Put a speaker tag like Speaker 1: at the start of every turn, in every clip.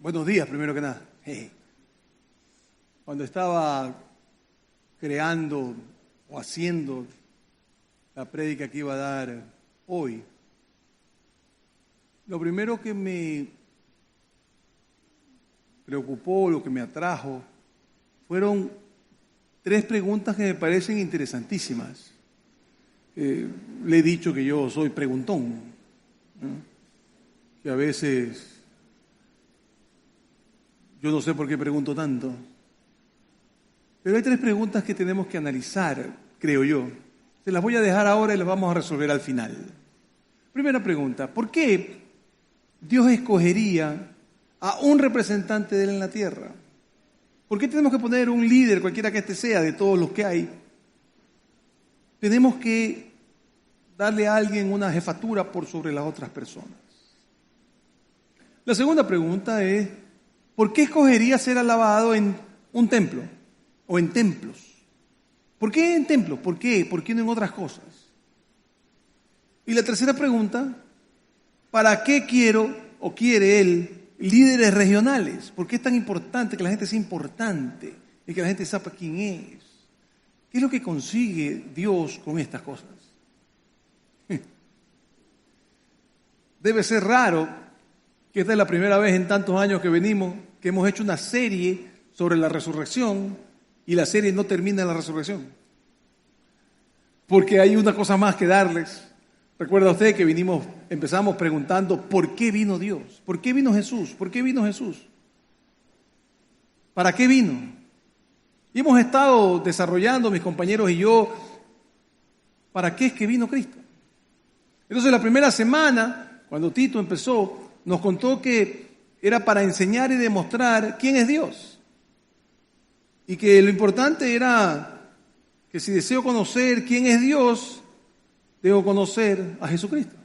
Speaker 1: Buenos días, primero que nada. Cuando estaba creando o haciendo la prédica que iba a dar hoy, lo primero que me preocupó, lo que me atrajo, fueron 3 preguntas que me parecen interesantísimas. Le he dicho que yo soy preguntón, ¿no? Que a veces yo no sé por qué pregunto tanto. Pero hay 3 preguntas que tenemos que analizar, creo yo. Se las voy a dejar ahora y las vamos a resolver al final. Primera pregunta, ¿por qué Dios escogería a un representante de Él en la tierra? ¿Por qué tenemos que poner un líder, cualquiera que este sea, de todos los que hay? Tenemos que darle a alguien una jefatura por sobre las otras personas. La segunda pregunta es, ¿por qué escogería ser alabado en un templo o en templos? ¿Por qué en templos? ¿Por qué? ¿Por qué no en otras cosas? Y la tercera pregunta, ¿para qué quiero o quiere Él líderes regionales? ¿Por qué es tan importante que la gente sea importante y que la gente sepa quién es? ¿Qué es lo que consigue Dios con estas cosas? Debe ser raro que esta es la primera vez en tantos años que venimos, que hemos hecho una serie sobre la resurrección y la serie no termina en la resurrección. Porque hay una cosa más que darles. Recuerda usted que empezamos preguntando ¿por qué vino Dios? ¿Por qué vino Jesús? ¿Por qué vino Jesús? ¿Para qué vino? Y hemos estado desarrollando, mis compañeros y yo, ¿para qué es que vino Cristo? Entonces la primera semana, cuando Tito empezó, nos contó que era para enseñar y demostrar quién es Dios. Y que lo importante era que si deseo conocer quién es Dios, debo conocer a Jesucristo.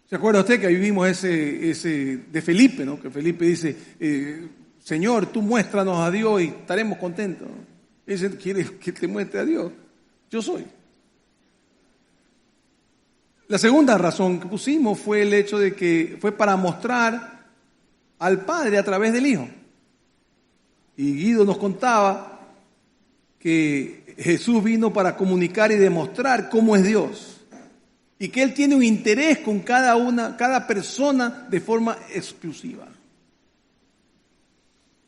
Speaker 1: ¿Se acuerda usted que ahí vimos ese de Felipe, ¿no? Que Felipe dice, Señor, tú muéstranos a Dios y estaremos contentos. Dice, ¿quieres que te muestre a Dios? Yo soy. La segunda razón que pusimos fue el hecho de que fue para mostrar al Padre a través del Hijo. Y Guido nos contaba que Jesús vino para comunicar y demostrar cómo es Dios. Y que Él tiene un interés con cada persona de forma exclusiva.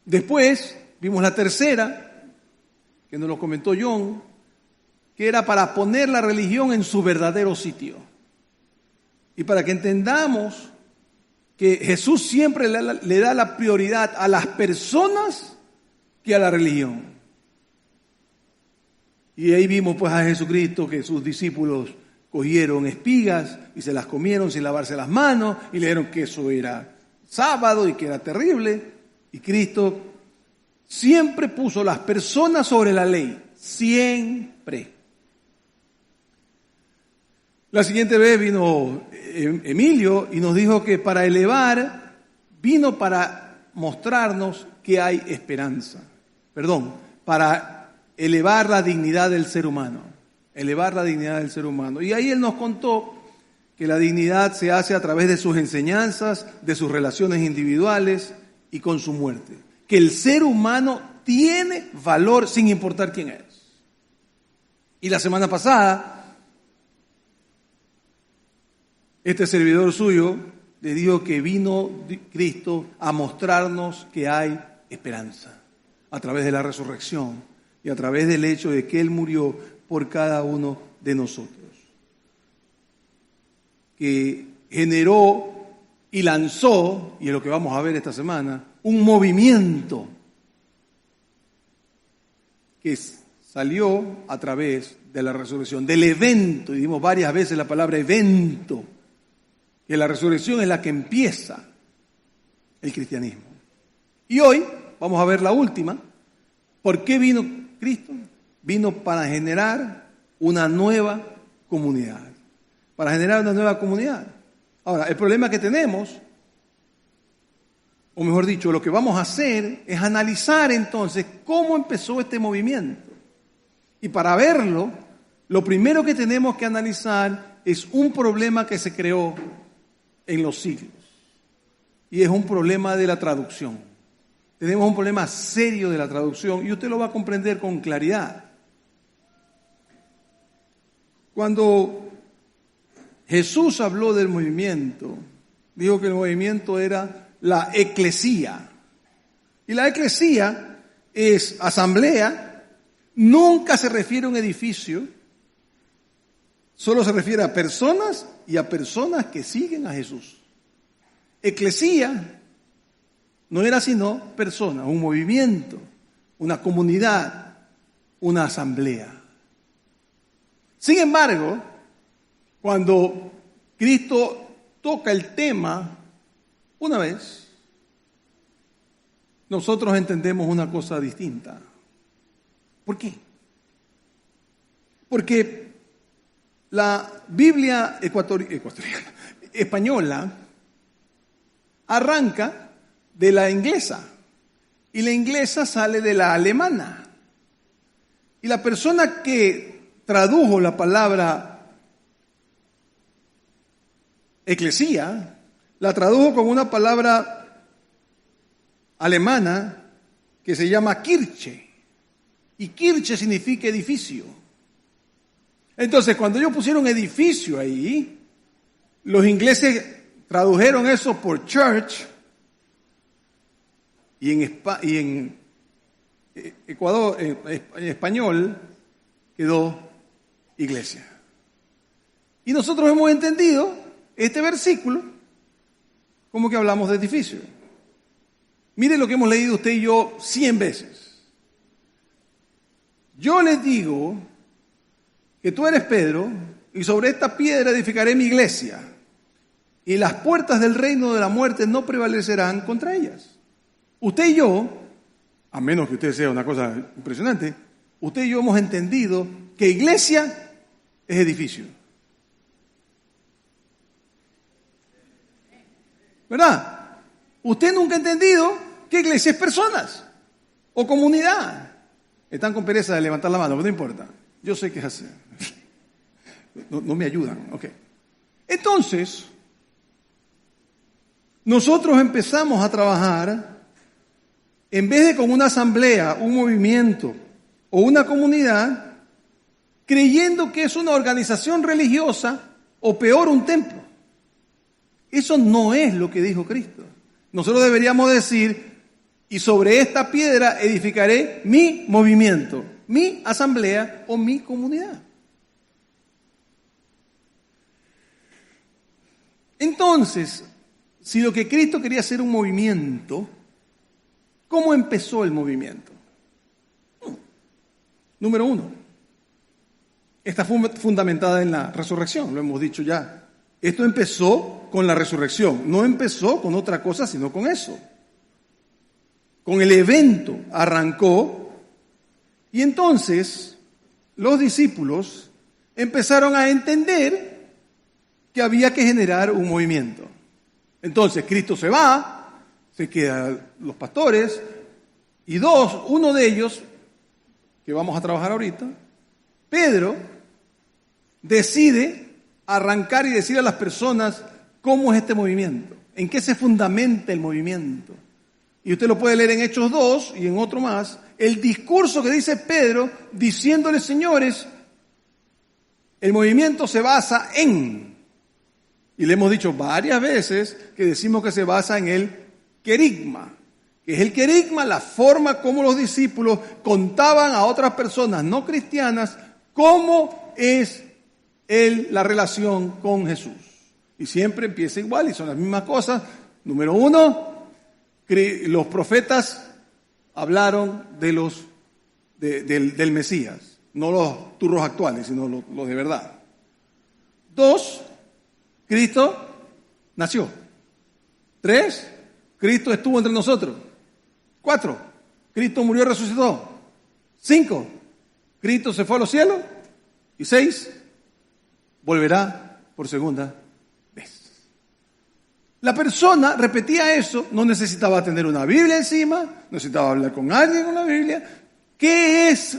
Speaker 1: Después vimos la tercera, que nos lo comentó John, que era para poner la religión en su verdadero sitio. Y para que entendamos que Jesús siempre le da la prioridad a las personas que a la religión. Y ahí vimos pues a Jesucristo que sus discípulos cogieron espigas y se las comieron sin lavarse las manos y le dijeron que eso era sábado y que era terrible. Y Cristo siempre puso las personas sobre la ley, siempre. La siguiente vez vino Emilio y nos dijo que vino para mostrarnos que hay esperanza. Para elevar la dignidad del ser humano. Elevar la dignidad del ser humano. Y ahí él nos contó que la dignidad se hace a través de sus enseñanzas, de sus relaciones individuales y con su muerte. Que el ser humano tiene valor sin importar quién es. Y la semana pasada, este servidor suyo le dijo que vino Cristo a mostrarnos que hay esperanza a través de la resurrección y a través del hecho de que Él murió por cada uno de nosotros. Que generó y lanzó, y es lo que vamos a ver esta semana, un movimiento que salió a través de la resurrección, del evento, y dimos varias veces la palabra evento, que la resurrección es la que empieza el cristianismo. Y hoy vamos a ver la última. ¿Por qué vino Cristo? Vino para generar una nueva comunidad. Para generar una nueva comunidad. Ahora, el problema que tenemos, o mejor dicho, lo que vamos a hacer es analizar entonces cómo empezó este movimiento. Y para verlo, lo primero que tenemos que analizar es un problema que se creó en los siglos. y es un problema de la traducción. Tenemos un problema serio de la traducción y usted lo va a comprender con claridad. Cuando Jesús habló del movimiento, dijo que el movimiento era la eclesía. Y la eclesía es asamblea, nunca se refiere a un edificio, solo se refiere a personas y a personas que siguen a Jesús. Eclesía no era sino personas, un movimiento, una comunidad, una asamblea. Sin embargo, cuando Cristo toca el tema una vez, nosotros entendemos una cosa distinta. ¿Por qué? Porque la Biblia española arranca de la inglesa y la inglesa sale de la alemana. Y la persona que tradujo la palabra eclesía, la tradujo con una palabra alemana que se llama Kirche. Y Kirche significa edificio. Entonces, cuando ellos pusieron edificio ahí, los ingleses tradujeron eso por church y en Ecuador, en español, quedó iglesia. Y nosotros hemos entendido este versículo como que hablamos de edificio. Mire lo que hemos leído usted y yo 100 veces. Yo les digo que tú eres Pedro, y sobre esta piedra edificaré mi iglesia, y las puertas del reino de la muerte no prevalecerán contra ellas. Usted y yo, a menos que usted sea una cosa impresionante, usted y yo hemos entendido que iglesia es edificio. ¿Verdad? Usted nunca ha entendido que iglesia es personas o comunidad. Están con pereza de levantar la mano, pero no importa. Yo sé que es así. No me ayudan. Okay. Entonces, nosotros empezamos a trabajar, en vez de con una asamblea, un movimiento o una comunidad, creyendo que es una organización religiosa o peor, un templo. Eso no es lo que dijo Cristo. Nosotros deberíamos decir, y sobre esta piedra edificaré mi movimiento, mi asamblea o mi comunidad. Entonces, si lo que Cristo quería hacer un movimiento, ¿cómo empezó el movimiento? Número 1, está fundamentada en la resurrección, lo hemos dicho ya. Esto empezó con la resurrección, no empezó con otra cosa, sino con eso. Con el evento arrancó, y entonces los discípulos empezaron a entender que había que generar un movimiento. Entonces Cristo se va, se quedan los pastores, y uno de ellos, que vamos a trabajar ahorita, Pedro, decide arrancar y decir a las personas cómo es este movimiento, en qué se fundamenta el movimiento. Y usted lo puede leer en Hechos 2 y en otro más, el discurso que dice Pedro diciéndole, señores, el movimiento se basa en, y le hemos dicho varias veces que decimos que se basa en el querigma, que es el querigma, la forma como los discípulos contaban a otras personas no cristianas cómo es la relación con Jesús. Y siempre empieza igual y son las mismas cosas. Número 1, los profetas hablaron del Mesías, no los turros actuales, sino los de verdad. 2, Cristo nació. 3, Cristo estuvo entre nosotros. 4, Cristo murió y resucitó. 5, Cristo se fue a los cielos. Y 6, volverá por segunda vez. La persona repetía eso, no necesitaba tener una Biblia encima, no necesitaba hablar con alguien con la Biblia. ¿Qué es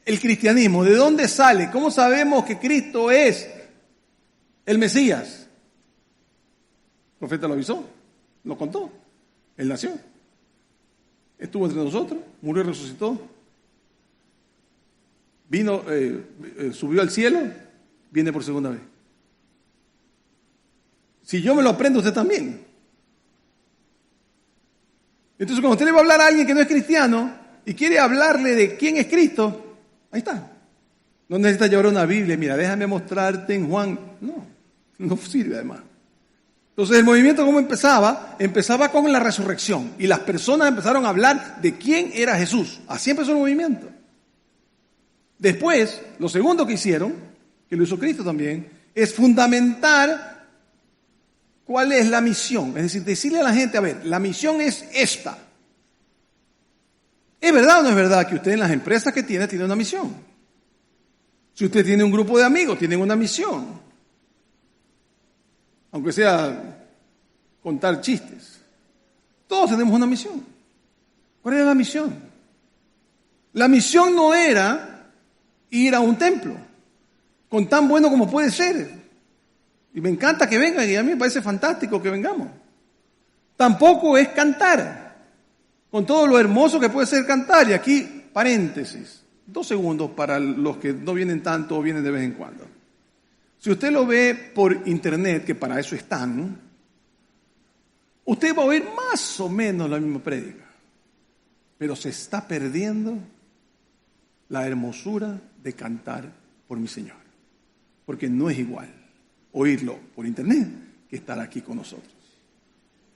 Speaker 1: el cristianismo? ¿De dónde sale? ¿Cómo sabemos que Cristo es el Mesías? El profeta lo avisó, lo contó. Él nació. Estuvo entre nosotros, murió y resucitó. Vino, subió al cielo, viene por segunda vez. Si yo me lo aprendo, usted también. Entonces, cuando usted le va a hablar a alguien que no es cristiano y quiere hablarle de quién es Cristo, ahí está. No necesita llevar una Biblia. Mira, déjame mostrarte en Juan. No sirve además. Entonces, el movimiento, ¿cómo empezaba? Empezaba con la resurrección. Y las personas empezaron a hablar de quién era Jesús. Así empezó el movimiento. Después, lo segundo que hicieron, que lo hizo Cristo también, es fundamentar cuál es la misión. Es decir, decirle a la gente, a ver, la misión es esta. ¿Es verdad o no es verdad que usted en las empresas que tiene una misión? Si usted tiene un grupo de amigos, tienen una misión. Aunque sea contar chistes. Todos tenemos una misión. ¿Cuál era la misión? La misión no era ir a un templo, con tan bueno como puede ser. Y me encanta que vengan, y a mí me parece fantástico que vengamos. Tampoco es cantar, con todo lo hermoso que puede ser cantar. Y aquí, paréntesis. 2 segundos para los que no vienen tanto o vienen de vez en cuando. Si usted lo ve por internet, que para eso están, usted va a oír más o menos la misma prédica, pero se está perdiendo la hermosura de cantar por mi Señor, porque no es igual oírlo por internet que estar aquí con nosotros.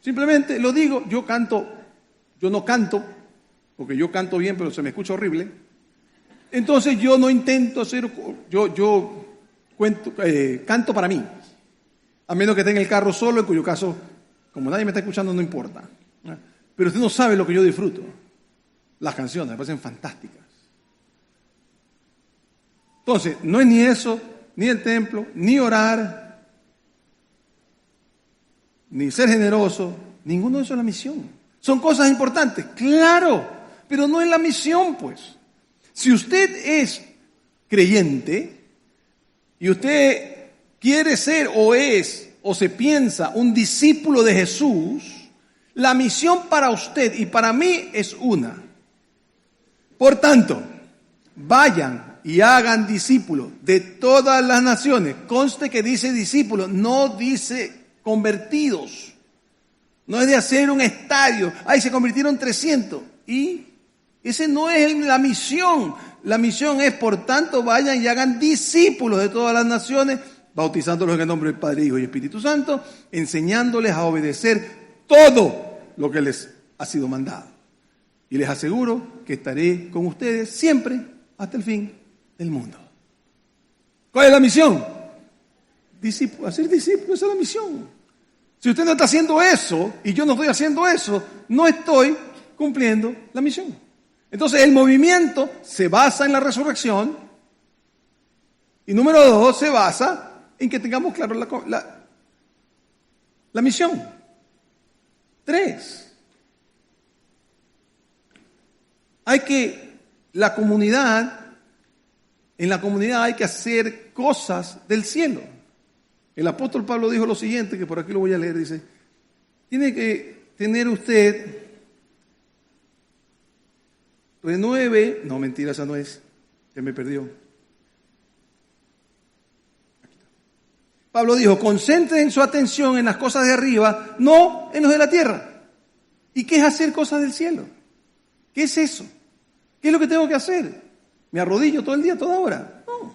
Speaker 1: Simplemente lo digo, yo no canto, porque yo canto bien, pero se me escucha horrible. Entonces yo no intento hacer, canto para mí, a menos que esté en el carro solo, en cuyo caso, como nadie me está escuchando, no importa. Pero usted no sabe lo que yo disfruto. Las canciones me parecen fantásticas. Entonces, no es ni eso, ni el templo, ni orar, ni ser generoso, ninguno de eso es la misión. Son cosas importantes, claro, pero no es la misión, pues. Si usted es creyente y usted quiere ser o es o se piensa un discípulo de Jesús, la misión para usted y para mí es una. Por tanto, vayan y hagan discípulos de todas las naciones. Conste que dice discípulos, no dice convertidos. No es de hacer un estadio. Ahí se convirtieron 300. Y ese no es la misión. La misión es, por tanto, vayan y hagan discípulos de todas las naciones, bautizándolos en el nombre del Padre, Hijo y Espíritu Santo, enseñándoles a obedecer todo lo que les ha sido mandado. Y les aseguro que estaré con ustedes siempre hasta el fin del mundo. ¿Cuál es la misión? Hacer discípulos, esa es la misión. Si usted no está haciendo eso y yo no estoy haciendo eso, no estoy cumpliendo la misión. Entonces el movimiento se basa en la resurrección y número 2 se basa en que tengamos claro la misión. 3. En la comunidad hay que hacer cosas del cielo. El apóstol Pablo dijo lo siguiente, que por aquí lo voy a leer, dice, tiene que tener usted renueve, no mentira, esa no es, que me perdió. Pablo dijo, concentren su atención en las cosas de arriba, no en los de la tierra. ¿Y qué es hacer cosas del cielo? ¿Qué es eso? ¿Qué es lo que tengo que hacer? ¿Me arrodillo todo el día, toda hora? No.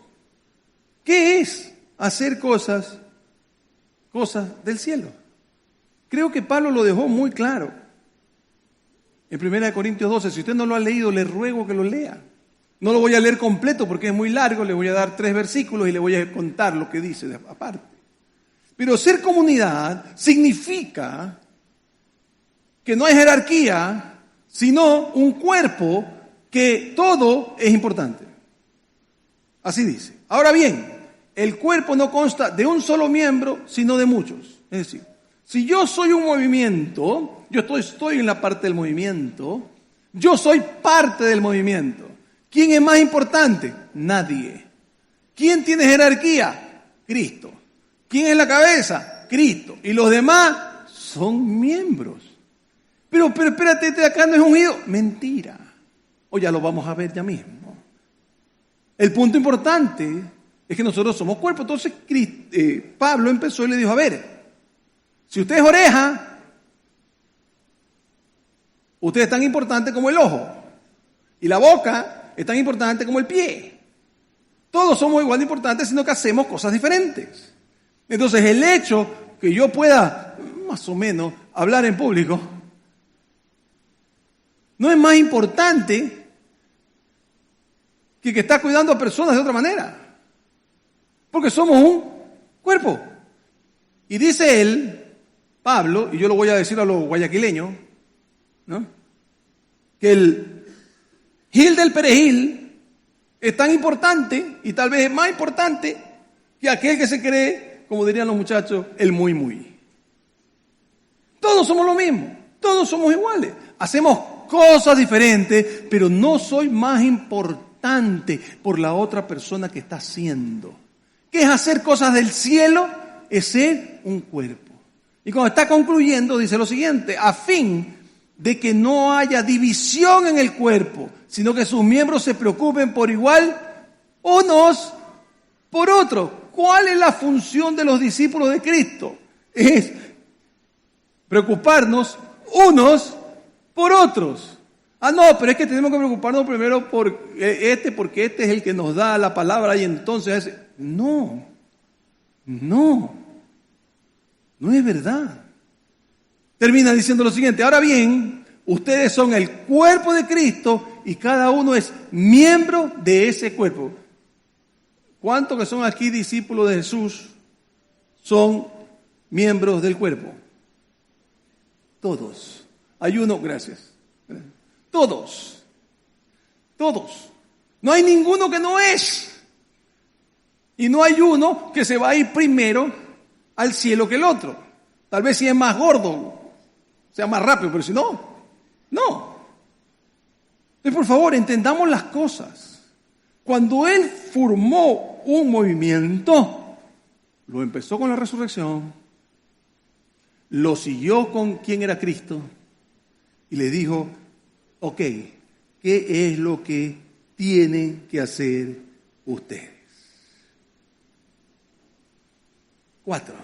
Speaker 1: ¿Qué es hacer cosas del cielo? Creo que Pablo lo dejó muy claro. En 1 Corintios 12, si usted no lo ha leído, le ruego que lo lea. No lo voy a leer completo porque es muy largo, le voy a dar 3 versículos y le voy a contar lo que dice aparte. Pero ser comunidad significa que no hay jerarquía, sino un cuerpo que todo es importante. Así dice. Ahora bien, el cuerpo no consta de un solo miembro, sino de muchos. Es decir, si yo soy un movimiento, yo estoy en la parte del movimiento, yo soy parte del movimiento. ¿Quién es más importante? Nadie. ¿Quién tiene jerarquía? Cristo. ¿Quién es la cabeza? Cristo. Y los demás son miembros. Pero espérate, este de acá no es ungido. Mentira. O ya lo vamos a ver ya mismo. El punto importante es que nosotros somos cuerpo. Entonces Pablo empezó y le dijo, a ver, si usted es oreja, usted es tan importante como el ojo. Y la boca es tan importante como el pie. Todos somos igual de importantes, sino que hacemos cosas diferentes. Entonces el hecho que yo pueda, más o menos, hablar en público, no es más importante que está cuidando a personas de otra manera. Porque somos un cuerpo. Y dice él, Pablo, y yo lo voy a decir a los guayaquileños, ¿no?, que el Gil del Perejil es tan importante y tal vez es más importante que aquel que se cree, como dirían los muchachos, el muy. Todos somos lo mismo, todos somos iguales. Hacemos cosas diferentes, pero no soy más importante por la otra persona que está haciendo. ¿Qué es hacer cosas del cielo? Es ser un cuerpo. Y cuando está concluyendo dice lo siguiente, a fin de que no haya división en el cuerpo, sino que sus miembros se preocupen por igual unos por otros. ¿Cuál es la función de los discípulos de Cristo? Es preocuparnos unos por otros. No, pero es que tenemos que preocuparnos primero por porque este es el que nos da la palabra y entonces no es verdad. Termina diciendo lo siguiente, ahora bien, ustedes son el cuerpo de Cristo y cada uno es miembro de ese cuerpo. ¿Cuántos que son aquí discípulos de Jesús son miembros del cuerpo? Todos. Hay uno, gracias. Todos. No hay ninguno que no es. Y no hay uno que se va a ir primero al cielo que el otro. Tal vez si es más gordo, sea más rápido, pero si no. Entonces, por favor, entendamos las cosas. Cuando Él formó un movimiento, lo empezó con la resurrección, lo siguió con quien era Cristo y le dijo, ok, ¿qué es lo que tienen que hacer ustedes? 4.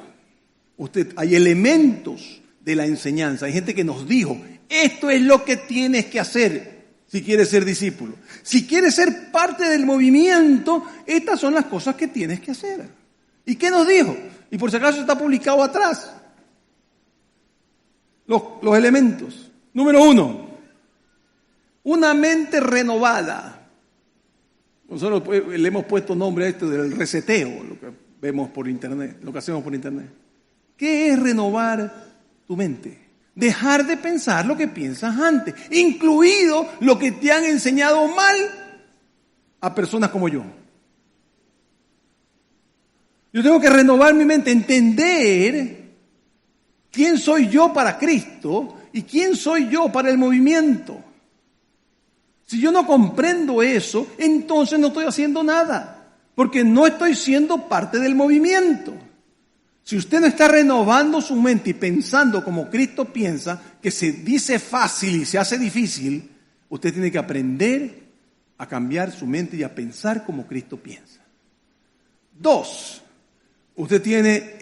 Speaker 1: Hay elementos de la enseñanza. Hay gente que nos dijo, esto es lo que tienes que hacer si quieres ser discípulo. Si quieres ser parte del movimiento, estas son las cosas que tienes que hacer. ¿Y qué nos dijo? Y por si acaso está publicado atrás. Los elementos. Número 1, una mente renovada. Nosotros le hemos puesto nombre a esto del reseteo, lo que vemos por internet, lo que hacemos por internet. ¿Qué es renovar tu mente? Dejar de pensar lo que piensas antes, incluido lo que te han enseñado mal a personas como yo. Yo tengo que renovar mi mente, entender quién soy yo para Cristo y quién soy yo para el movimiento. Si yo no comprendo eso, entonces no estoy haciendo nada, porque no estoy siendo parte del movimiento. Si usted no está renovando su mente y pensando como Cristo piensa, que se dice fácil y se hace difícil, usted tiene que aprender a cambiar su mente y a pensar como Cristo piensa. 2, usted tiene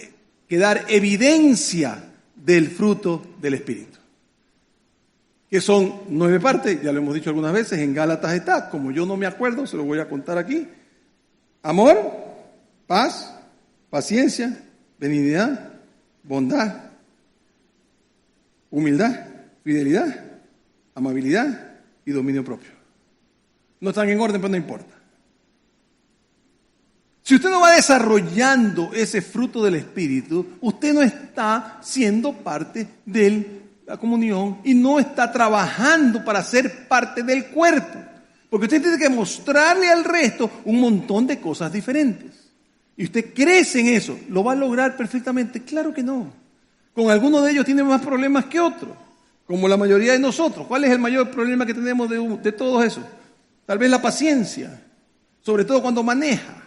Speaker 1: que dar evidencia del fruto del Espíritu, que son 9 partes, ya lo hemos dicho algunas veces, en Gálatas está, como yo no me acuerdo, se lo voy a contar aquí. Amor, paz, paciencia, benignidad, bondad, humildad, fidelidad, amabilidad y dominio propio. No están en orden, pero no importa. Si usted no va desarrollando ese fruto del Espíritu, usted no está siendo parte de la comunión y no está trabajando para ser parte del cuerpo. Porque usted tiene que mostrarle al resto un montón de cosas diferentes. Y usted crece en eso, ¿lo va a lograr perfectamente? Claro que no. Con algunos de ellos tiene más problemas que otros, como la mayoría de nosotros. ¿Cuál es el mayor problema que tenemos de todos esos? Tal vez la paciencia, sobre todo cuando maneja.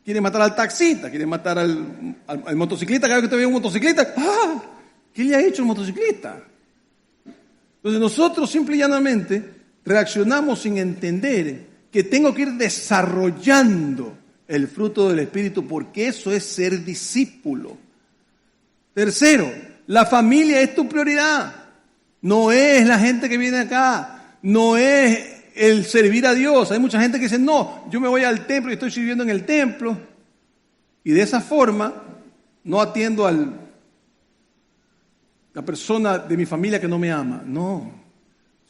Speaker 1: Quiere matar al taxista, quiere matar al motociclista. Cada vez que usted ve un motociclista, ¿qué le ha hecho el motociclista? Entonces nosotros simple y llanamente reaccionamos sin entender que tengo que ir desarrollando el fruto del Espíritu, porque eso es ser discípulo. Tercero, la familia es tu prioridad. No es la gente que viene acá, no es el servir a Dios. Hay mucha gente que dice, no, yo me voy al templo y estoy sirviendo en el templo. Y de esa forma no atiendo a la persona de mi familia que no me ama. No,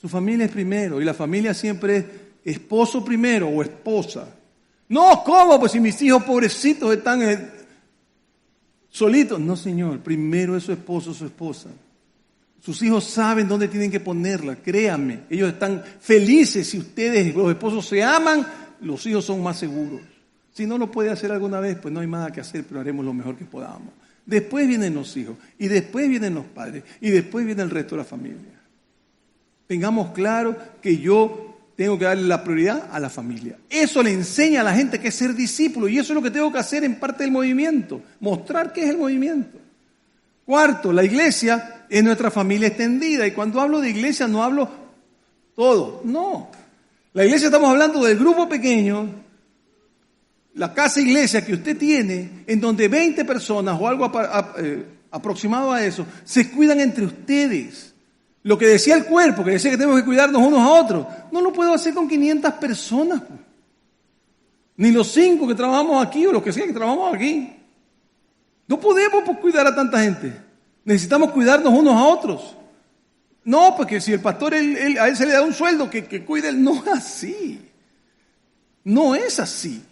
Speaker 1: su familia es primero y la familia siempre es esposo primero o esposa. No, ¿cómo? Pues si mis hijos pobrecitos están solitos. No, señor, primero es su esposo o su esposa. Sus hijos saben dónde tienen que ponerla, créanme. Ellos están felices si ustedes, los esposos, se aman, los hijos son más seguros. Si no lo puede hacer alguna vez, pues no hay nada que hacer, pero haremos lo mejor que podamos. Después vienen los hijos, y después vienen los padres, y después viene el resto de la familia. Tengamos claro que yo tengo que darle la prioridad a la familia. Eso le enseña a la gente que es ser discípulo, y eso es lo que tengo que hacer en parte del movimiento, mostrar qué es el movimiento. Cuarto, la iglesia es nuestra familia extendida, y cuando hablo de iglesia no hablo todo, no. La iglesia estamos hablando del grupo pequeño, la casa iglesia que usted tiene, en donde 20 personas o algo aproximado a eso, se cuidan entre ustedes. Lo que decía el cuerpo, que decía que tenemos que cuidarnos unos a otros, no lo puedo hacer con 500 personas. Ni los 5 que trabajamos aquí o los que sea que trabajamos aquí. No podemos cuidar a tanta gente. Necesitamos cuidarnos unos a otros. No, porque si el pastor a él se le da un sueldo que cuide, no es así. No es así.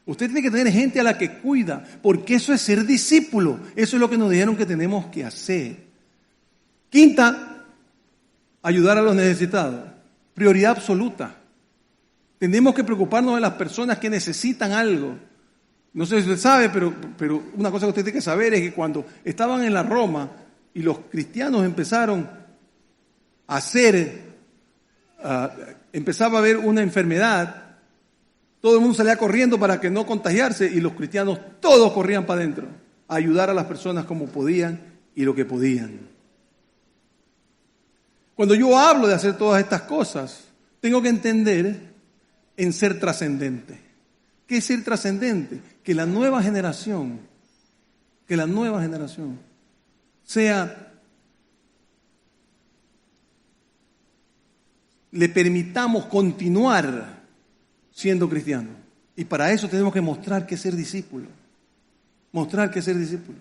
Speaker 1: Usted tiene que tener gente a la que cuida, porque eso es ser discípulo. Eso es lo que nos dijeron que tenemos que hacer. Quinta, ayudar a los necesitados. Prioridad absoluta. Tenemos que preocuparnos de las personas que necesitan algo. No sé si usted sabe, pero una cosa que usted tiene que saber es que cuando estaban en la Roma y los cristianos empezaron a empezaba a haber una enfermedad, todo el mundo salía corriendo para que no contagiarse y los cristianos todos corrían para adentro a ayudar a las personas como podían y lo que podían. Cuando yo hablo de hacer todas estas cosas, tengo que entender en ser trascendente. ¿Qué es ser trascendente? Que la nueva generación le permitamos continuar siendo cristiano. Y para eso tenemos que mostrar que es ser discípulo. Mostrar que es ser discípulo.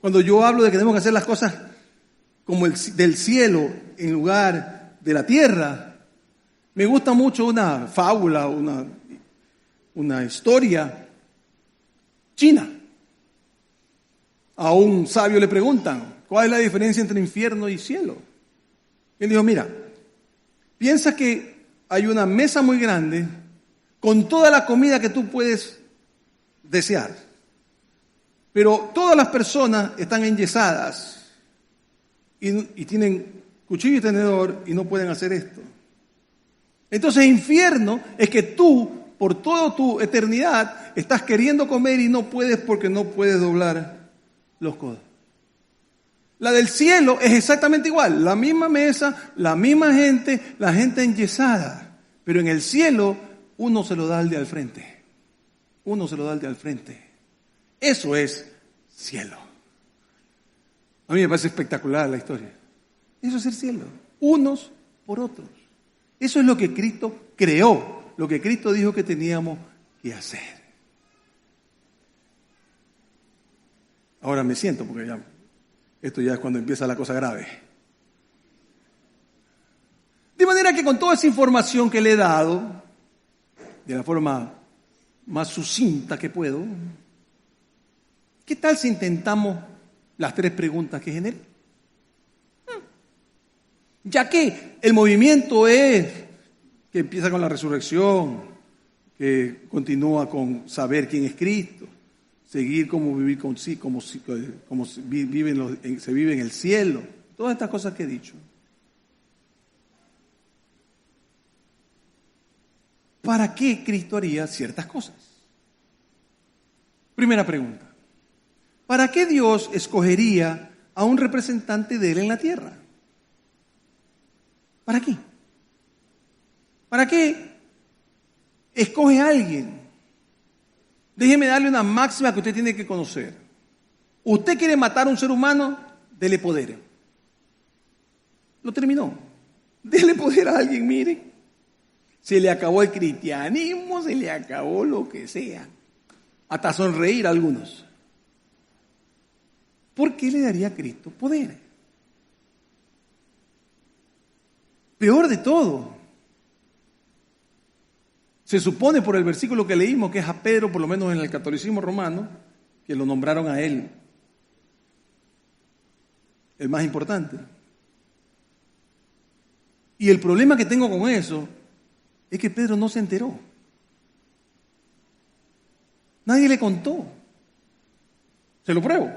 Speaker 1: Cuando yo hablo de que tenemos que hacer las cosas como del cielo en lugar de la tierra, me gusta mucho una fábula, una historia china. A un sabio le preguntan, ¿cuál es la diferencia entre infierno y cielo? Él dijo, mira, piensa que hay una mesa muy grande con toda la comida que tú puedes desear. Pero todas las personas están enyesadas y tienen cuchillo y tenedor y no pueden hacer esto. Entonces, infierno es que tú, por toda tu eternidad, estás queriendo comer y no puedes porque no puedes doblar los codos. La del cielo es exactamente igual, la misma mesa, la misma gente, la gente enyesada. Pero en el cielo uno se lo da al de al frente. Uno se lo da al de al frente. Eso es cielo. A mí me parece espectacular la historia. Eso es el cielo. Unos por otros. Eso es lo que Cristo creó, lo que Cristo dijo que teníamos que hacer. Ahora me siento porque esto ya es cuando empieza la cosa grave. De manera que con toda esa información que le he dado, de la forma más sucinta que puedo, ¿qué tal si intentamos las 3 preguntas que generé? Ya que el movimiento es que empieza con la resurrección, que continúa con saber quién es Cristo, seguir cómo vivir con sí, cómo se vive en el cielo, todas estas cosas que he dicho. ¿Para qué Cristo haría ciertas cosas? Primera pregunta. ¿Para qué Dios escogería a un representante de Él en la tierra? ¿Para qué? ¿Para qué escoge a alguien? Déjeme darle una máxima que usted tiene que conocer. Usted quiere matar a un ser humano, dele poder. Lo terminó. Dele poder a alguien, mire. Se le acabó el cristianismo, se le acabó lo que sea. Hasta sonreír a algunos. ¿Por qué le daría a Cristo poder? Peor de todo. Se supone por el versículo que leímos que es a Pedro, por lo menos en el catolicismo romano, que lo nombraron a él el más importante. Y el problema que tengo con eso es que Pedro no se enteró. Nadie le contó. Se lo pruebo.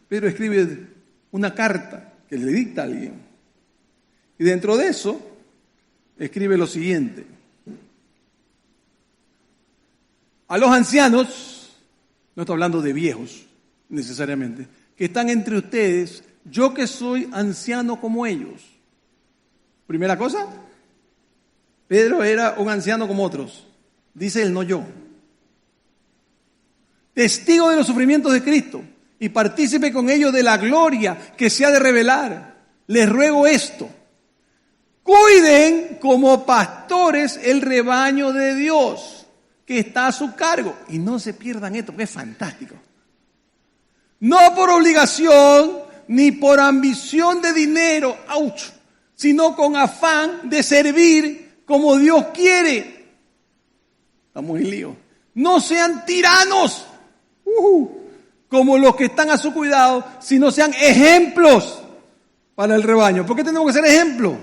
Speaker 1: Pedro escribe una carta que le dicta a alguien. Y dentro de eso escribe lo siguiente. A los ancianos, no estoy hablando de viejos necesariamente, que están entre ustedes, yo que soy anciano como ellos. Primera cosa, Pedro era un anciano como otros. Dice él, no yo. Testigo de los sufrimientos de Cristo y partícipe con ellos de la gloria que se ha de revelar. Les ruego esto. Cuiden como pastores el rebaño de Dios que está a su cargo. Y no se pierdan esto, que es fantástico. No por obligación ni por ambición de dinero, sino con afán de servir como Dios quiere. Estamos en lío. No sean tiranos, como los que están a su cuidado, sino sean ejemplos para el rebaño. ¿Por qué tenemos que ser ejemplos?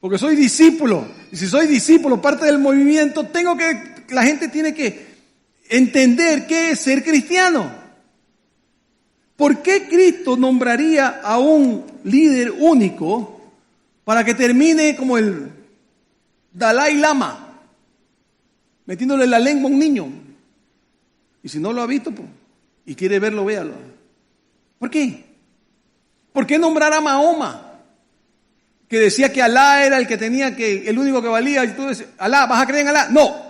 Speaker 1: Porque soy discípulo. Y si soy discípulo, parte del movimiento, la gente tiene que entender qué es ser cristiano. ¿Por qué Cristo nombraría a un líder único para que termine como el Dalai Lama, metiéndole la lengua a un niño? Y si no lo ha visto, pues, y quiere verlo, véalo. ¿Por qué? ¿Por qué nombrar a Mahoma? Que decía que Alá era el único que valía, y tú dices, Alá, ¿vas a creer en Alá? No.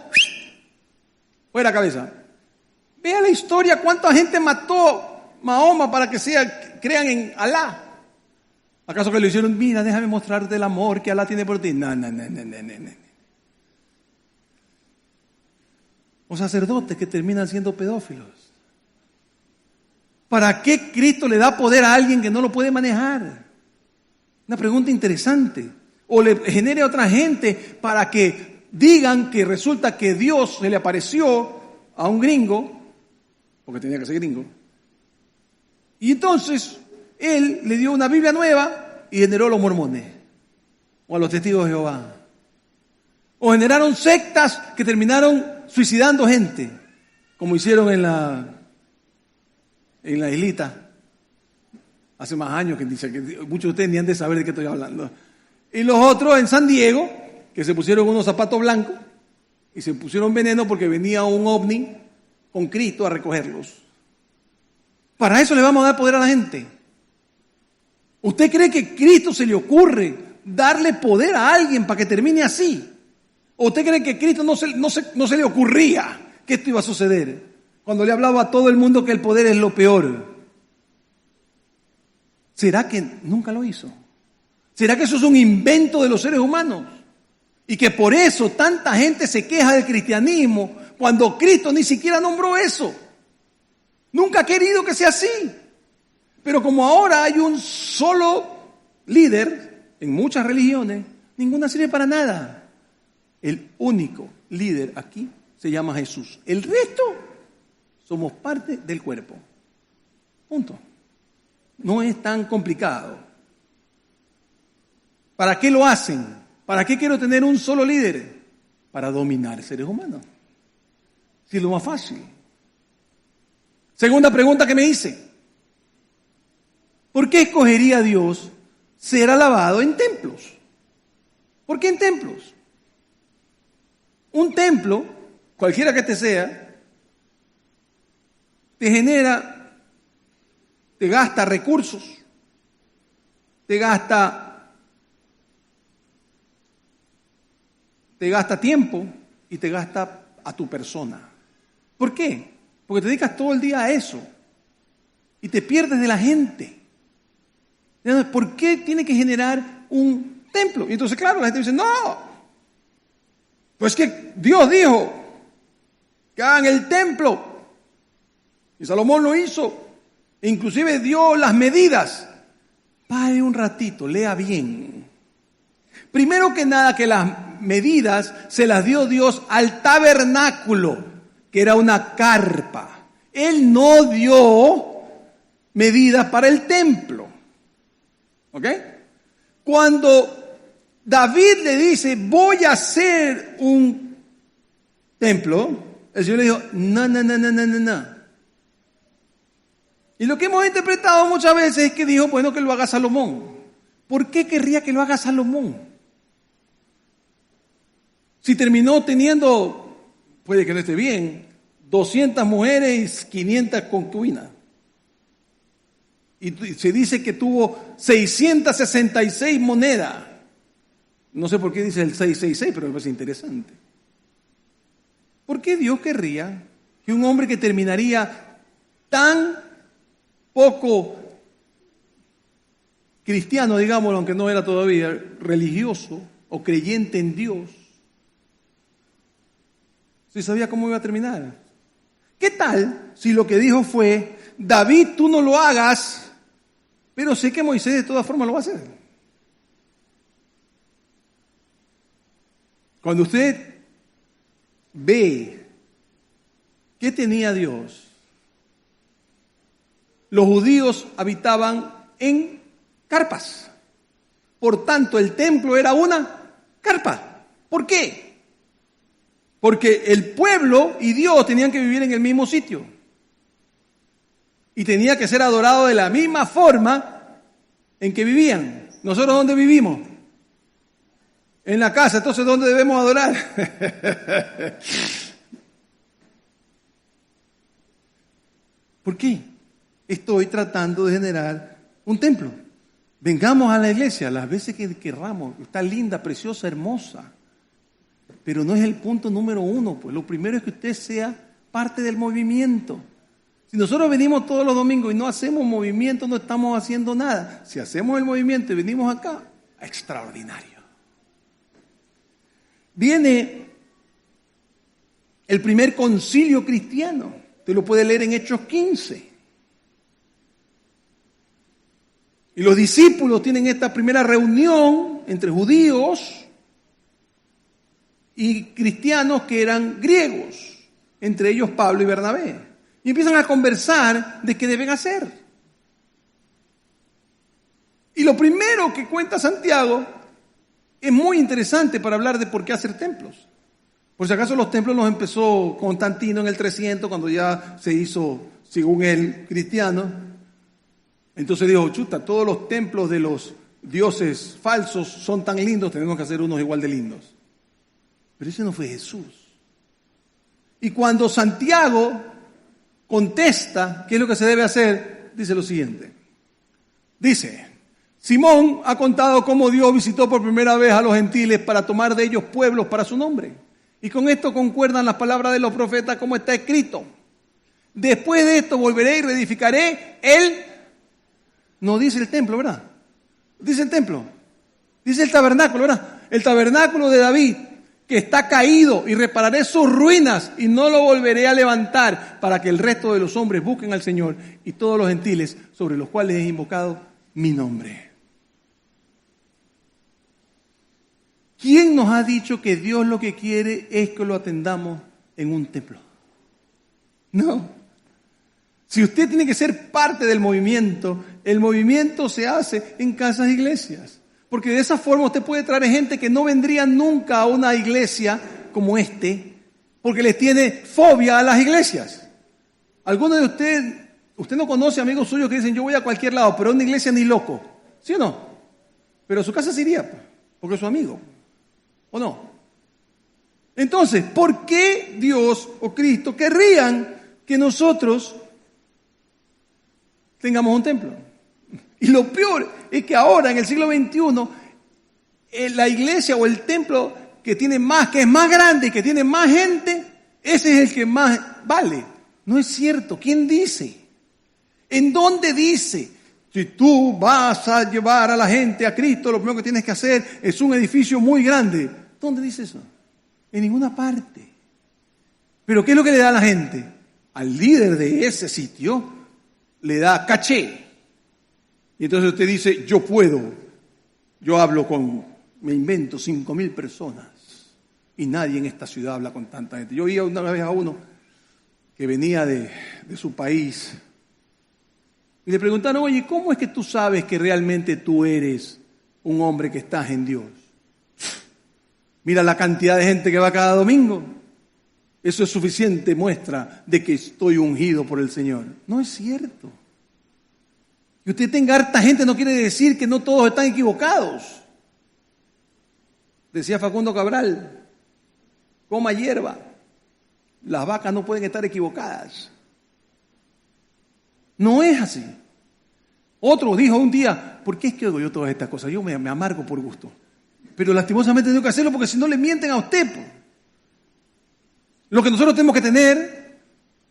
Speaker 1: Fuera cabeza. Vea la historia, cuánta gente mató Mahoma para que crean en Alá. ¿Acaso que le hicieron, mira, déjame mostrarte el amor que Alá tiene por ti? No. O sacerdotes que terminan siendo pedófilos. ¿Para qué Cristo le da poder a alguien que no lo puede manejar? Una pregunta interesante. O le genere a otra gente para que digan que resulta que Dios se le apareció a un gringo, porque tenía que ser gringo, y entonces él le dio una Biblia nueva y generó a los mormones, o a los testigos de Jehová. O generaron sectas que terminaron suicidando gente, como hicieron en la islita. Hace más años que muchos de ustedes ni han de saber de qué estoy hablando. Y los otros en San Diego, que se pusieron unos zapatos blancos y se pusieron veneno porque venía un ovni con Cristo a recogerlos. Para eso le vamos a dar poder a la gente. ¿Usted cree que a Cristo se le ocurre darle poder a alguien para que termine así? ¿O usted cree que a Cristo no se le ocurría que esto iba a suceder cuando le hablaba a todo el mundo que el poder es lo peor? ¿Será que nunca lo hizo? ¿Será que eso es un invento de los seres humanos? Y que por eso tanta gente se queja del cristianismo cuando Cristo ni siquiera nombró eso. Nunca ha querido que sea así. Pero como ahora hay un solo líder en muchas religiones, ninguna sirve para nada. El único líder aquí se llama Jesús. El resto somos parte del cuerpo. Punto. No es tan complicado. ¿Para qué lo hacen? ¿Para qué quiero tener un solo líder? Para dominar seres humanos. Si es lo más fácil. Segunda pregunta que me hice. ¿Por qué escogería Dios ser alabado en templos? ¿Por qué en templos? Un templo, cualquiera que este sea, te gasta recursos, te gasta te gasta tiempo y te gasta a tu persona. ¿Por qué? Porque te dedicas todo el día a eso y te pierdes de la gente. ¿Por qué tiene que generar un templo? Y entonces, claro, la gente dice, no, pues que Dios dijo que hagan el templo. Y Salomón lo hizo. E inclusive dio las medidas. Pare un ratito, lea bien. Primero que nada, que las medidas se las dio Dios al tabernáculo, que era una carpa. Él no dio medidas para el templo. ¿Ok? Cuando David le dice, voy a hacer un templo, el Señor le dijo, no. Y lo que hemos interpretado muchas veces es que dijo, bueno, que lo haga Salomón. ¿Por qué querría que lo haga Salomón? Si terminó teniendo, puede que no esté bien, 200 mujeres y 500 concubinas. Y se dice que tuvo 666 monedas. No sé por qué dice el 666, pero me parece interesante. ¿Por qué Dios querría que un hombre que terminaría tan poco cristiano, digámoslo, aunque no era todavía religioso o creyente en Dios, si sabía cómo iba a terminar? ¿Qué tal si lo que dijo fue, David, tú no lo hagas, pero sé que Moisés de todas formas lo va a hacer? Cuando usted ve qué tenía Dios, los judíos habitaban en carpas. Por tanto, el templo era una carpa. ¿Por qué? Porque el pueblo y Dios tenían que vivir en el mismo sitio. Y tenía que ser adorado de la misma forma en que vivían. ¿Nosotros dónde vivimos? En la casa. Entonces, ¿dónde debemos adorar? ¿Por qué? Estoy tratando de generar un templo. Vengamos a la iglesia las veces que querramos. Está linda, preciosa, hermosa. Pero no es el punto número uno. Pues lo primero es que usted sea parte del movimiento. Si nosotros venimos todos los domingos y no hacemos movimiento, no estamos haciendo nada. Si hacemos el movimiento y venimos acá, extraordinario. Viene el primer concilio cristiano. Usted lo puede leer en Hechos 15. Y los discípulos tienen esta primera reunión entre judíos y cristianos que eran griegos, entre ellos Pablo y Bernabé. Y empiezan a conversar de qué deben hacer. Y lo primero que cuenta Santiago es muy interesante para hablar de por qué hacer templos. Por si acaso los templos los empezó Constantino en el 300, cuando ya se hizo, según él, cristiano. Entonces dijo, chuta, todos los templos de los dioses falsos son tan lindos, tenemos que hacer unos igual de lindos. Pero ese no fue Jesús. Y cuando Santiago contesta qué es lo que se debe hacer, dice lo siguiente. Dice, Simón ha contado cómo Dios visitó por primera vez a los gentiles para tomar de ellos pueblos para su nombre. Y con esto concuerdan las palabras de los profetas como está escrito. Después de esto volveré y reedificaré el... No dice el templo, ¿verdad? Dice el templo. Dice el tabernáculo, ¿verdad? El tabernáculo de David, que está caído, y repararé sus ruinas y no lo volveré a levantar para que el resto de los hombres busquen al Señor y todos los gentiles sobre los cuales he invocado mi nombre. ¿Quién nos ha dicho que Dios lo que quiere es que lo atendamos en un templo? No. Si usted tiene que ser parte del movimiento, el movimiento se hace en casas e iglesias. Porque de esa forma usted puede traer gente que no vendría nunca a una iglesia como porque les tiene fobia a las iglesias. Algunos de usted no conoce amigos suyos que dicen, yo voy a cualquier lado, pero a una iglesia ni loco. ¿Sí o no? Pero a su casa se iría, porque es su amigo. ¿O no? Entonces, ¿por qué Dios o Cristo querrían que nosotros tengamos un templo? Y lo peor es que ahora, en el siglo XXI, la iglesia o el templo que tiene más, que es más grande, que tiene más gente, ese es el que más vale. No es cierto. ¿Quién dice? ¿En dónde dice? Si tú vas a llevar a la gente a Cristo, lo primero que tienes que hacer es un edificio muy grande. ¿Dónde dice eso? En ninguna parte. ¿Pero qué es lo que le da a la gente? Al líder de ese sitio le da caché. Y entonces usted dice, yo puedo. Yo hablo me invento 5.000 personas. Y nadie en esta ciudad habla con tanta gente. Yo oía una vez a uno que venía de su país. Y le preguntaron, oye, ¿cómo es que tú sabes que realmente tú eres un hombre que estás en Dios? Mira la cantidad de gente que va cada domingo. Eso es suficiente muestra de que estoy ungido por el Señor. No es cierto. Que usted tenga harta gente no quiere decir que no todos están equivocados. Decía Facundo Cabral, coma hierba. Las vacas no pueden estar equivocadas. No es así. Otro dijo un día, ¿por qué es que oigo yo todas estas cosas? Yo me amargo por gusto. Pero lastimosamente tengo que hacerlo porque si no le mienten a usted. Lo que nosotros tenemos que tener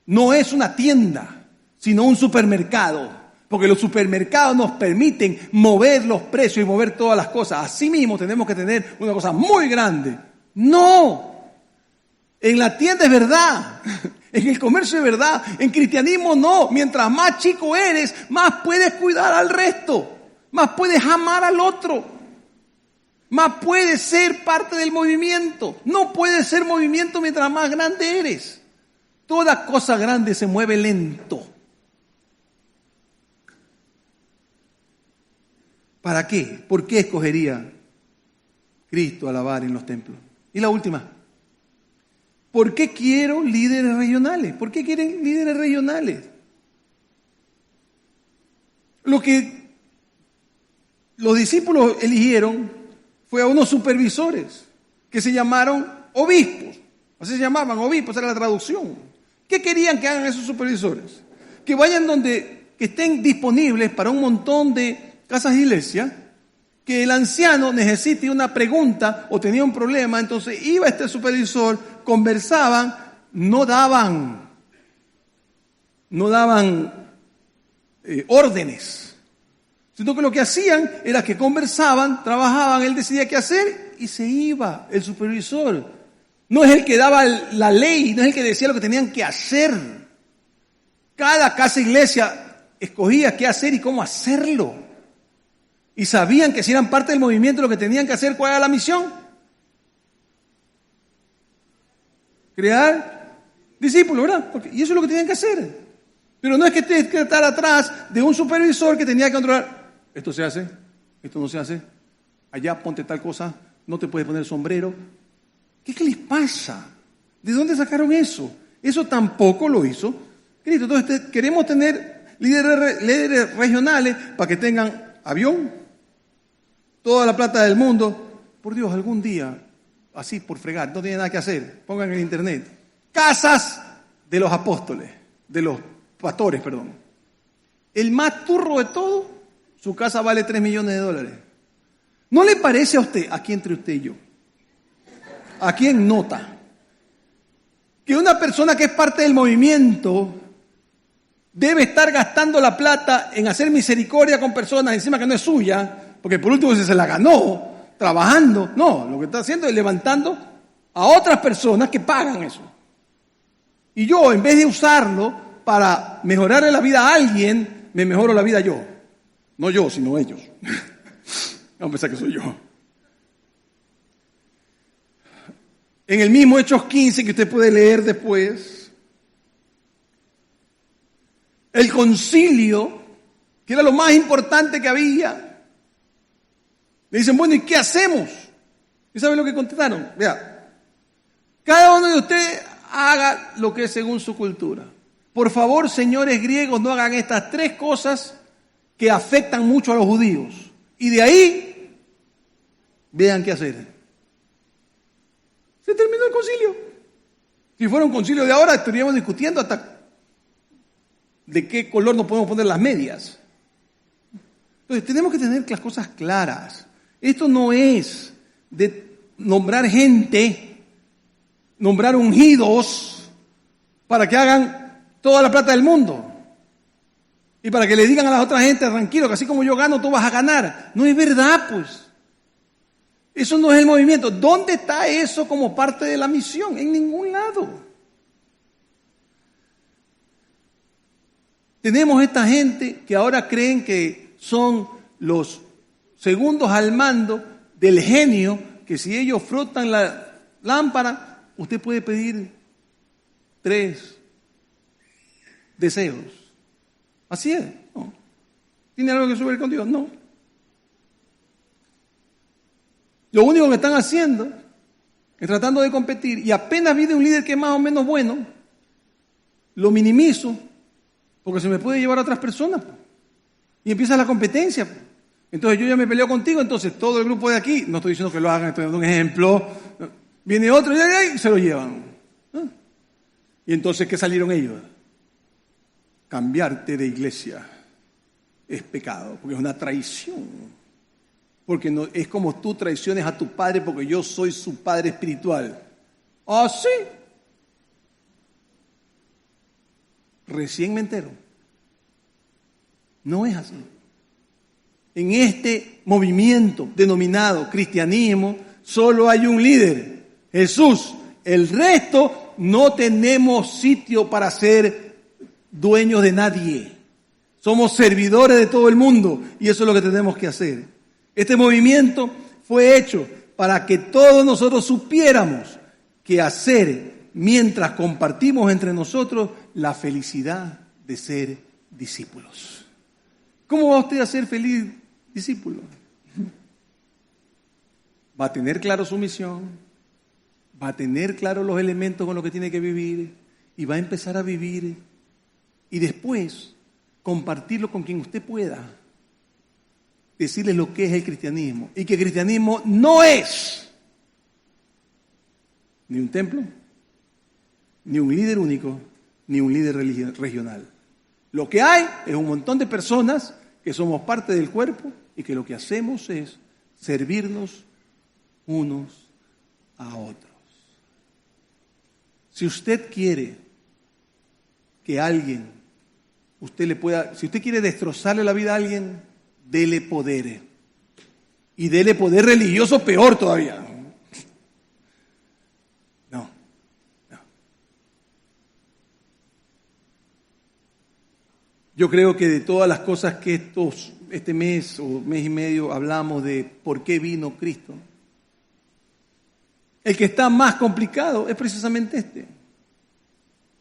Speaker 1: no es una tienda, sino un supermercado. Porque los supermercados nos permiten mover los precios y mover todas las cosas. Así mismo tenemos que tener una cosa muy grande. No. En la tienda es verdad. En el comercio es verdad. En cristianismo no. Mientras más chico eres, más puedes cuidar al resto. Más puedes amar al otro. Más puedes ser parte del movimiento. No puedes ser movimiento mientras más grande eres. Toda cosa grande se mueve lento. ¿Para qué? ¿Por qué escogería Cristo alabar en los templos? Y la última. ¿Por qué quiero líderes regionales? ¿Por qué quieren líderes regionales? Lo que los discípulos eligieron fue a unos supervisores que se llamaron obispos. Así se llamaban, obispos, era la traducción. ¿Qué querían que hagan esos supervisores? Que vayan que estén disponibles para un montón de casas de iglesia, que el anciano necesite una pregunta o tenía un problema, entonces iba este supervisor, conversaban, no daban órdenes, sino que lo que hacían era que conversaban, trabajaban, él decidía qué hacer y se iba el supervisor. No es el que daba la ley, no es el que decía lo que tenían que hacer. Cada casa iglesia escogía qué hacer y cómo hacerlo. Y sabían que si eran parte del movimiento lo que tenían que hacer, ¿cuál era la misión? Crear discípulos, ¿verdad? Y eso es lo que tenían que hacer. Pero no es que tengas que estar atrás de un supervisor que tenía que controlar. Esto se hace, esto no se hace. Allá ponte tal cosa, no te puedes poner sombrero. ¿Qué les pasa? ¿De dónde sacaron eso? Eso tampoco lo hizo Cristo. Entonces queremos tener líderes regionales para que tengan avión, toda la plata del mundo. Por Dios, algún día, así por fregar, no tiene nada que hacer, pongan en internet, casas de los apóstoles, de los pastores, perdón. El más turro de todo, su casa vale $3 millones. ¿No le parece a usted, aquí entre usted y yo, aquí en nota, que una persona que es parte del movimiento debe estar gastando la plata en hacer misericordia con personas encima que no es suya, porque por último se la ganó trabajando? No, lo que está haciendo es levantando a otras personas que pagan eso. Y yo, en vez de usarlo para mejorarle la vida a alguien, me mejoro la vida yo. No yo, sino ellos. Vamos a pensar que soy yo. En el mismo Hechos 15 que usted puede leer después, el concilio, que era lo más importante que había, le dicen, bueno, ¿y qué hacemos? ¿Y saben lo que contestaron? Vea, cada uno de ustedes haga lo que es según su cultura. Por favor, señores griegos, no hagan estas 3 cosas que afectan mucho a los judíos. Y de ahí, vean qué hacer. Se terminó el concilio. Si fuera un concilio de ahora, estaríamos discutiendo hasta de qué color nos podemos poner las medias. Entonces, tenemos que tener las cosas claras. Esto no es de nombrar gente, nombrar ungidos para que hagan toda la plata del mundo. Y para que le digan a las otras gente, tranquilo, que así como yo gano, tú vas a ganar. No es verdad, pues. Eso no es el movimiento. ¿Dónde está eso como parte de la misión? En ningún lado. Tenemos esta gente que ahora creen que son los segundos al mando del genio, que si ellos frotan la lámpara, usted puede pedir 3 deseos. Así es. No. ¿Tiene algo que ver con Dios? No. Lo único que están haciendo es tratando de competir, y apenas viene un líder que es más o menos bueno, lo minimizo porque se me puede llevar a otras personas. Y empieza la competencia. Entonces yo ya me peleo contigo, entonces todo el grupo de aquí, no estoy diciendo que lo hagan, estoy dando un ejemplo, viene otro y se lo llevan. Y entonces, ¿qué salieron ellos? Cambiarte de iglesia es pecado, porque es una traición. Porque no, es como tú traiciones a tu padre porque yo soy su padre espiritual. ¿Ah, sí? Recién me entero. No es así. En este movimiento denominado cristianismo solo hay un líder, Jesús. El resto no tenemos sitio para ser dueños de nadie. Somos servidores de todo el mundo y eso es lo que tenemos que hacer. Este movimiento fue hecho para que todos nosotros supiéramos qué hacer mientras compartimos entre nosotros la felicidad de ser discípulos. ¿Cómo va usted a ser feliz discípulo? Va a tener claro su misión, va a tener claro los elementos con los que tiene que vivir y va a empezar a vivir y después compartirlo con quien usted pueda. Decirles lo que es el cristianismo y que el cristianismo no es ni un templo, ni un líder único, ni un líder regional. Lo que hay es un montón de personas que somos parte del cuerpo y que lo que hacemos es servirnos unos a otros. Si usted quiere que alguien, si usted quiere destrozarle la vida a alguien, dele poder. Y dele poder religioso peor todavía. No. Yo creo que de todas las cosas que este mes o mes y medio hablamos de por qué vino Cristo, el que está más complicado es precisamente este.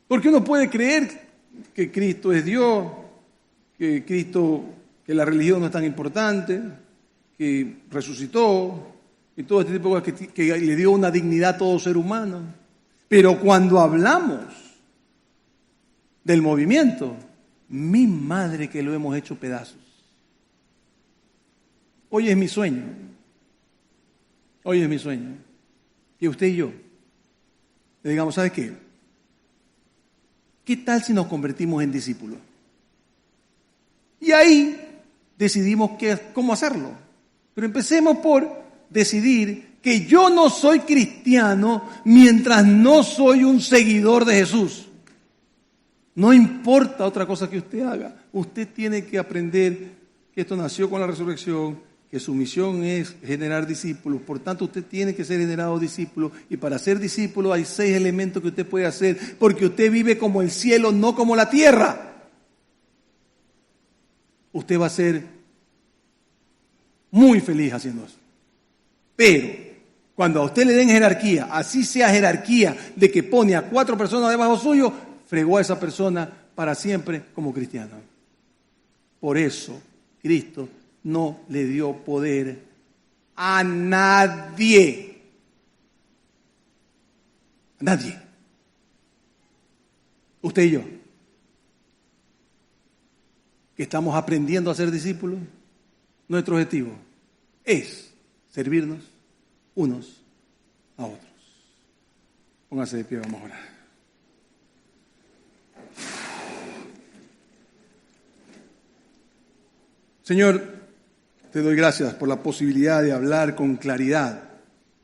Speaker 1: Porque uno puede creer que Cristo es Dios, que la religión no es tan importante, que resucitó y todo este tipo de cosas, que le dio una dignidad a todo ser humano. Pero cuando hablamos del movimiento, mi madre que lo hemos hecho pedazos. Hoy es mi sueño, que usted y yo le digamos, ¿sabe qué? ¿Qué tal si nos convertimos en discípulos? Y ahí decidimos cómo hacerlo. Pero empecemos por decidir que yo no soy cristiano mientras no soy un seguidor de Jesús. No importa otra cosa que usted haga. Usted tiene que aprender que esto nació con la resurrección, que su misión es generar discípulos. Por tanto, usted tiene que ser generado discípulo. Y para ser discípulo hay 6 elementos que usted puede hacer, porque usted vive como el cielo, no como la tierra. Usted va a ser muy feliz haciendo eso. Pero cuando a usted le den jerarquía, así sea jerarquía de que pone a 4 personas debajo suyo, fregó a esa persona para siempre como cristiano. Por eso Cristo no le dio poder a nadie. A nadie. Usted y yo, que estamos aprendiendo a ser discípulos, nuestro objetivo es servirnos unos a otros. Póngase de pie, vamos a orar. Señor, te doy gracias por la posibilidad de hablar con claridad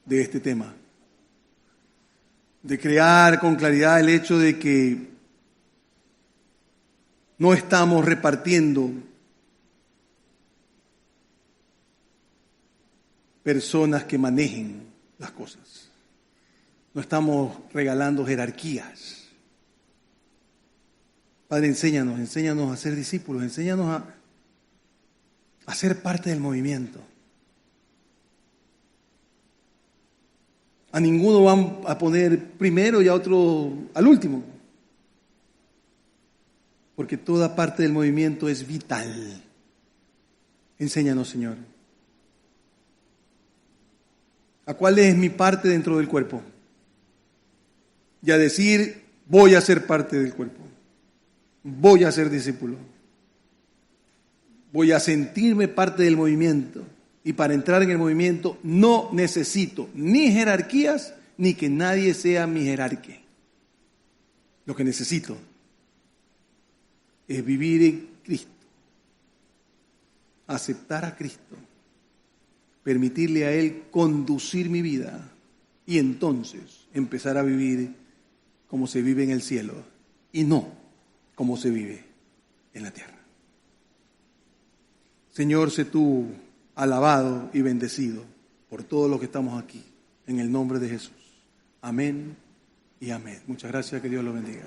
Speaker 1: de este tema, de crear con claridad el hecho de que no estamos repartiendo personas que manejen las cosas. No estamos regalando jerarquías. Padre, enséñanos a ser discípulos, enséñanos a ser parte del movimiento. A ninguno van a poner primero y a otro al último. Porque toda parte del movimiento es vital. Enséñanos, Señor. ¿A cuál es mi parte dentro del cuerpo? Y a decir, voy a ser parte del cuerpo. Voy a ser discípulo. Voy a sentirme parte del movimiento. Y para entrar en el movimiento no necesito ni jerarquías, ni que nadie sea mi jerarca. Lo que necesito es vivir en Cristo, aceptar a Cristo, permitirle a Él conducir mi vida y entonces empezar a vivir como se vive en el cielo y no como se vive en la tierra. Señor, sé tú alabado y bendecido por todos los que estamos aquí, en el nombre de Jesús. Amén y amén. Muchas gracias, que Dios los bendiga.